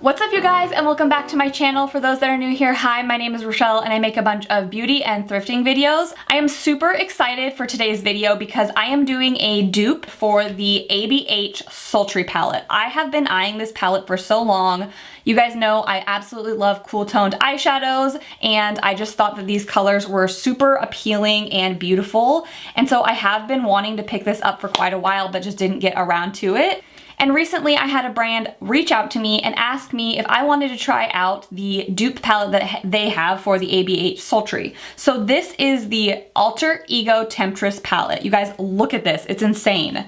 What's up you guys, and welcome back to my channel. For those that are new here, hi, my name is Rochelle and I make a bunch of beauty and thrifting videos. I am super excited for today's video because I am doing a dupe for the Abh Sultry palette. I have been eyeing this palette for so long. You guys know I absolutely love cool toned eyeshadows, and I just thought that these colors were super appealing and beautiful. And so I have been wanting to pick this up for quite a while, but just didn't get around to it. And recently I had a brand reach out to me and ask me if I wanted to try out the dupe palette that they have for the Abh Sultry. So this is the Alter Ego Temptress palette. You guys, look at this, it's insane.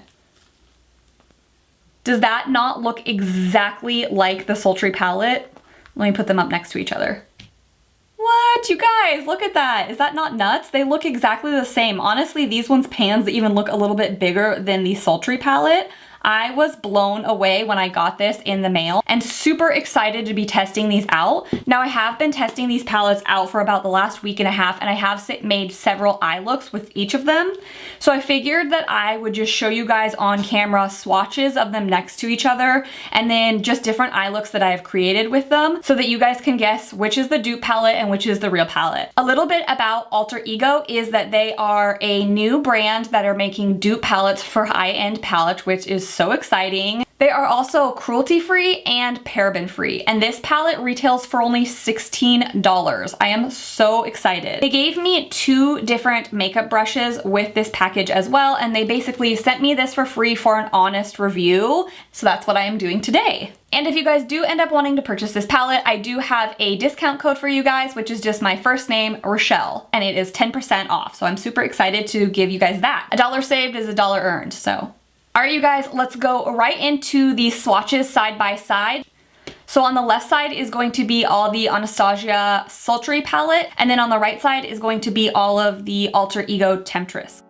Does that not look exactly like the Sultry palette? Let me put them up next to each other. What? You guys, look at that. Is that not nuts? They look exactly the same. Honestly, these ones' pans even look a little bit bigger than the Sultry palette. I was blown away when I got this in the mail and super excited to be testing these out. Now I have been testing these palettes out for about the last week and a half, and I have made several eye looks with each of them. So I figured that I would just show you guys on camera swatches of them next to each other, and then just different eye looks that I have created with them so that you guys can guess which is the dupe palette and which is the real palette. A little bit about Alter Ego is that they are a new brand that are making dupe palettes for high-end palettes, which is so exciting. They are also cruelty-free and paraben-free, and this palette retails for only $16. I am so excited. They gave me 2 different makeup brushes with this package as well, and they basically sent me this for free for an honest review, so that's what I am doing today. And if you guys do end up wanting to purchase this palette, I do have a discount code for you guys, which is just my first name, Rochelle, and it is 10% off, so I'm super excited to give you guys that. $1 saved is $1 earned, so. All right, you guys, let's go right into the swatches side by side. So on the left side is going to be all the Anastasia Sultry palette, and then on the right side is going to be all of the Alter Ego Temptress.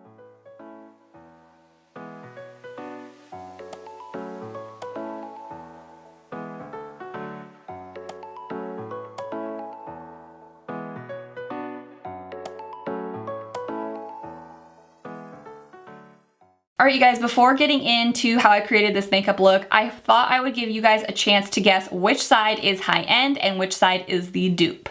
Alright you guys, before getting into how I created this makeup look, I thought I would give you guys a chance to guess which side is high-end and which side is the dupe.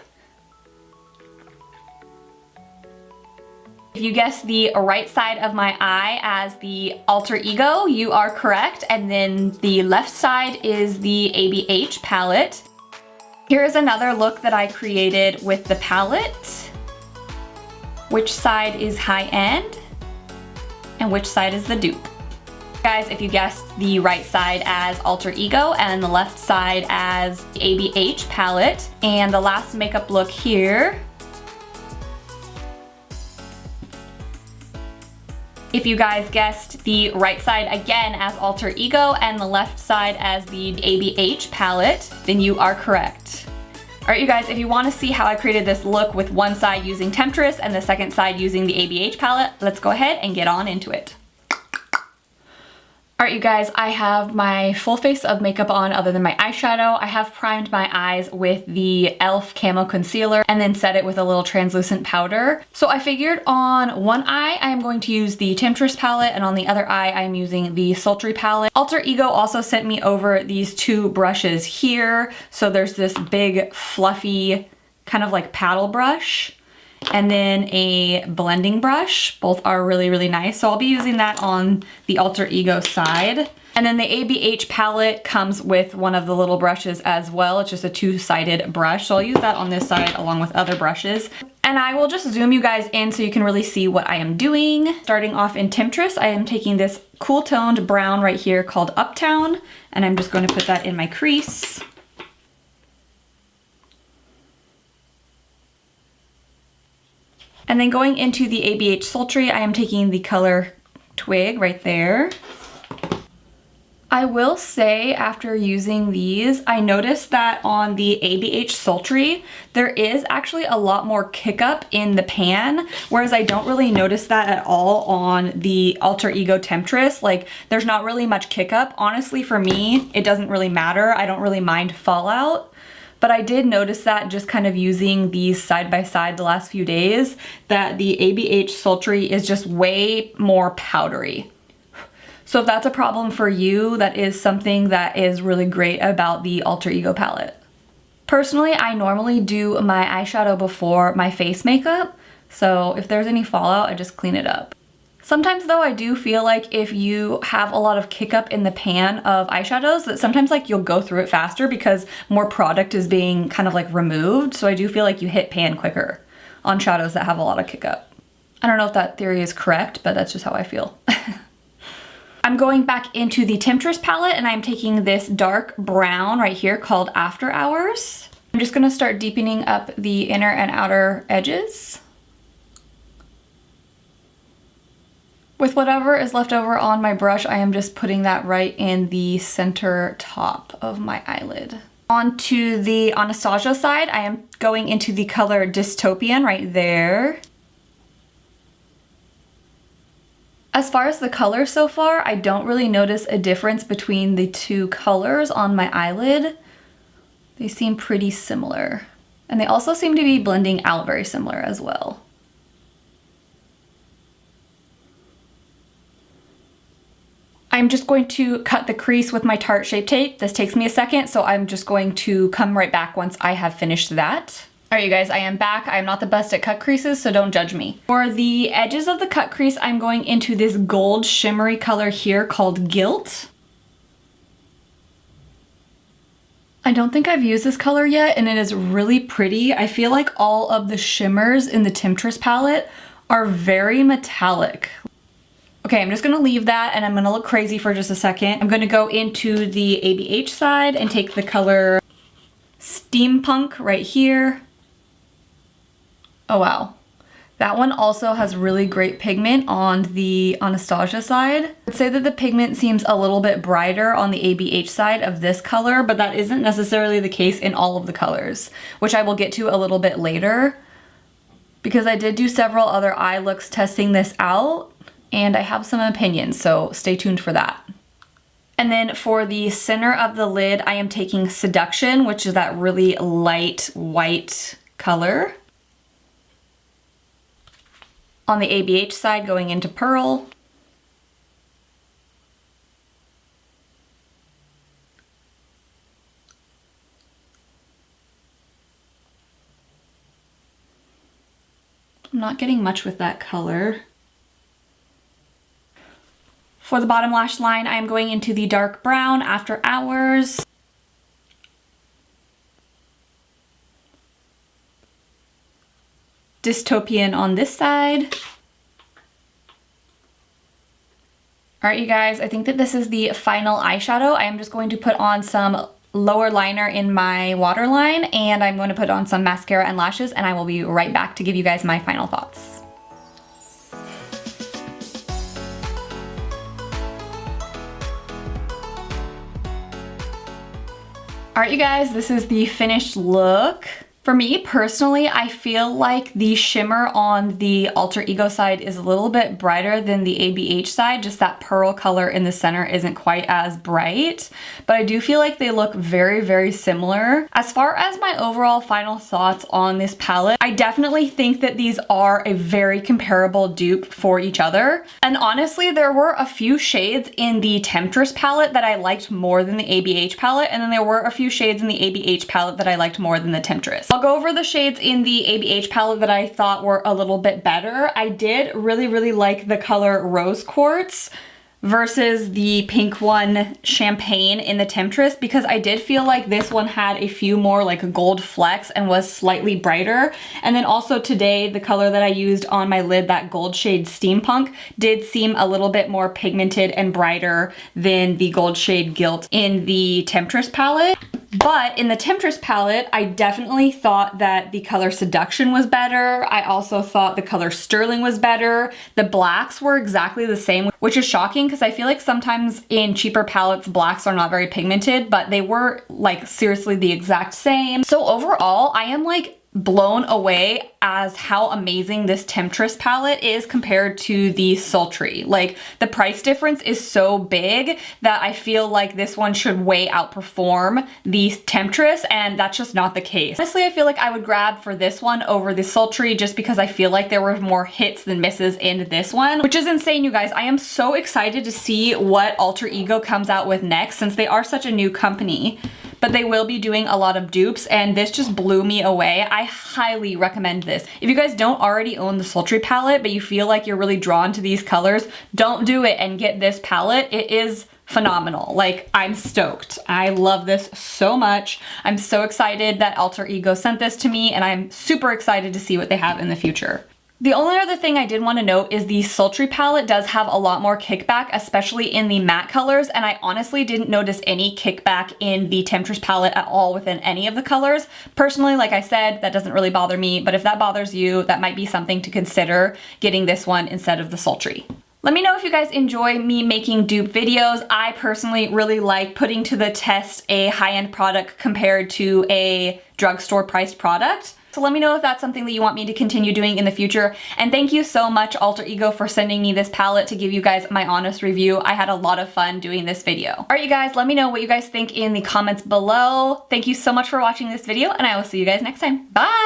If you guess the right side of my eye as the Alter Ego, you are correct, and then the left side is the Abh palette. Here's another look that I created with the palette. Which side is high-end? And which side is the dupe? Guys, if you guessed the right side as Alter Ego and the left side as the Abh palette, and the last makeup look here, if you guys guessed the right side again as Alter Ego and the left side as the Abh palette, then you are correct. Alright you guys, if you want to see how I created this look with one side using Temptress and the second side using the Abh palette, let's go ahead and get on into it. Alright you guys, I have my full face of makeup on other than my eyeshadow. I have primed my eyes with the e.l.f. Camo Concealer and then set it with a little translucent powder. So I figured on one eye I am going to use the Temptress palette, and on the other eye I am using the Sultry palette. Alter Ego also sent me over these 2 brushes here. So there's this big fluffy kind of like paddle brush, and then a blending brush. Both are really, really nice. So I'll be using that on the Alter Ego side. And then the Abh palette comes with one of the little brushes as well. It's just a 2-sided brush. So I'll use that on this side along with other brushes. And I will just zoom you guys in so you can really see what I am doing. Starting off in Temptress, I am taking this cool toned brown right here called Uptown, and I'm just going to put that in my crease. And then going into the Abh Sultry, I am taking the color Twig right there. I will say after using these, I noticed that on the Abh Sultry, there is actually a lot more kick up in the pan, whereas I don't really notice that at all on the Alter Ego Temptress. Like, there's not really much kick up. Honestly, for me, it doesn't really matter. I don't really mind fallout. But I did notice that just kind of using these side by side the last few days, that the Abh Sultry is just way more powdery. So if that's a problem for you, that is something that is really great about the Alter Ego palette. Personally, I normally do my eyeshadow before my face makeup, so if there's any fallout, I just clean it up. Sometimes though, I do feel like if you have a lot of kick up in the pan of eyeshadows, that sometimes like you'll go through it faster because more product is being kind of like removed. So I do feel like you hit pan quicker on shadows that have a lot of kick up. I don't know if that theory is correct, but that's just how I feel. I'm going back into the Temptress palette and I'm taking this dark brown right here called After Hours. I'm just gonna start deepening up the inner and outer edges with whatever is left over on my brush. I am just putting that right in the center top of my eyelid. Onto the Anastasia side, I am going into the color Dystopian right there. As far as the color so far, I don't really notice a difference between the two colors on my eyelid. They seem pretty similar. And they also seem to be blending out very similar as well. I'm just going to cut the crease with my Tarte Shape Tape. This takes me a second, so I'm just going to come right back once I have finished that. All right, you guys, I am back. I am not the best at cut creases, so don't judge me. For the edges of the cut crease, I'm going into this gold shimmery color here called Guilt. I don't think I've used this color yet, and it is really pretty. I feel like all of the shimmers in the Temptress palette are very metallic. Okay, I'm just gonna leave that and I'm gonna look crazy for just a second. I'm gonna go into the ABH side and take the color Steampunk right here. Oh wow. That one also has really great pigment on the Anastasia side. I'd say that the pigment seems a little bit brighter on the ABH side of this color, but that isn't necessarily the case in all of the colors, which I will get to a little bit later because I did do several other eye looks testing this out and I have some opinions, so stay tuned for that. And then for the center of the lid, I am taking Seduction, which is that really light white color. On the ABH side, going into Pearl. I'm not getting much with that color. For the bottom lash line, I am going into the dark brown After Hours. Dystopian on this side. All right, you guys, I think that this is the final eyeshadow. I am just going to put on some lower liner in my waterline and I'm going to put on some mascara and lashes and I will be right back to give you guys my final thoughts. All right, you guys, this is the finished look. For me personally, I feel like the shimmer on the Alter Ego side is a little bit brighter than the ABH side. Just that pearl color in the center isn't quite as bright, but I do feel like they look very, very similar. As far as my overall final thoughts on this palette, I definitely think that these are a very comparable dupe for each other. And honestly, there were a few shades in the Temptress palette that I liked more than the ABH palette, and then there were a few shades in the ABH palette that I liked more than the Temptress. I'll go over the shades in the ABH palette that I thought were a little bit better. I did really, really like the color Rose Quartz versus the pink one Champagne in the Temptress because I did feel like this one had a few more like gold flecks and was slightly brighter. And then also today, the color that I used on my lid, that gold shade Steampunk, did seem a little bit more pigmented and brighter than the gold shade Guilt in the Temptress palette. But in the Temptress palette, I definitely thought that the color Seduction was better. I also thought the color Sterling was better. The blacks were exactly the same, which is shocking because I feel like sometimes in cheaper palettes, blacks are not very pigmented, but they were like seriously the exact same. So overall, I am like blown away as how amazing this Temptress palette is compared to the Sultry. Like, the price difference is so big that I feel like this one should way outperform the Temptress, and that's just not the case. Honestly, I feel like I would grab for this one over the Sultry just because I feel like there were more hits than misses in this one, which is insane, you guys. I am so excited to see what Alter Ego comes out with next, since they are such a new company. But they will be doing a lot of dupes, and this just blew me away. I highly recommend this. If you guys don't already own the Sultry palette, but you feel like you're really drawn to these colors, don't do it and get this palette. It is phenomenal. Like, I'm stoked. I love this so much. I'm so excited that Alter Ego sent this to me, and I'm super excited to see what they have in the future. The only other thing I did want to note is the Sultry palette does have a lot more kickback, especially in the matte colors, and I honestly didn't notice any kickback in the Temptress palette at all within any of the colors. Personally, like I said, that doesn't really bother me, but if that bothers you, that might be something to consider getting this one instead of the Sultry. Let me know if you guys enjoy me making dupe videos. I personally really like putting to the test a high-end product compared to a drugstore priced product. So let me know if that's something that you want me to continue doing in the future. And thank you so much, Alter Ego, for sending me this palette to give you guys my honest review. I had a lot of fun doing this video. All right, you guys, let me know what you guys think in the comments below. Thank you so much for watching this video, and I will see you guys next time. Bye!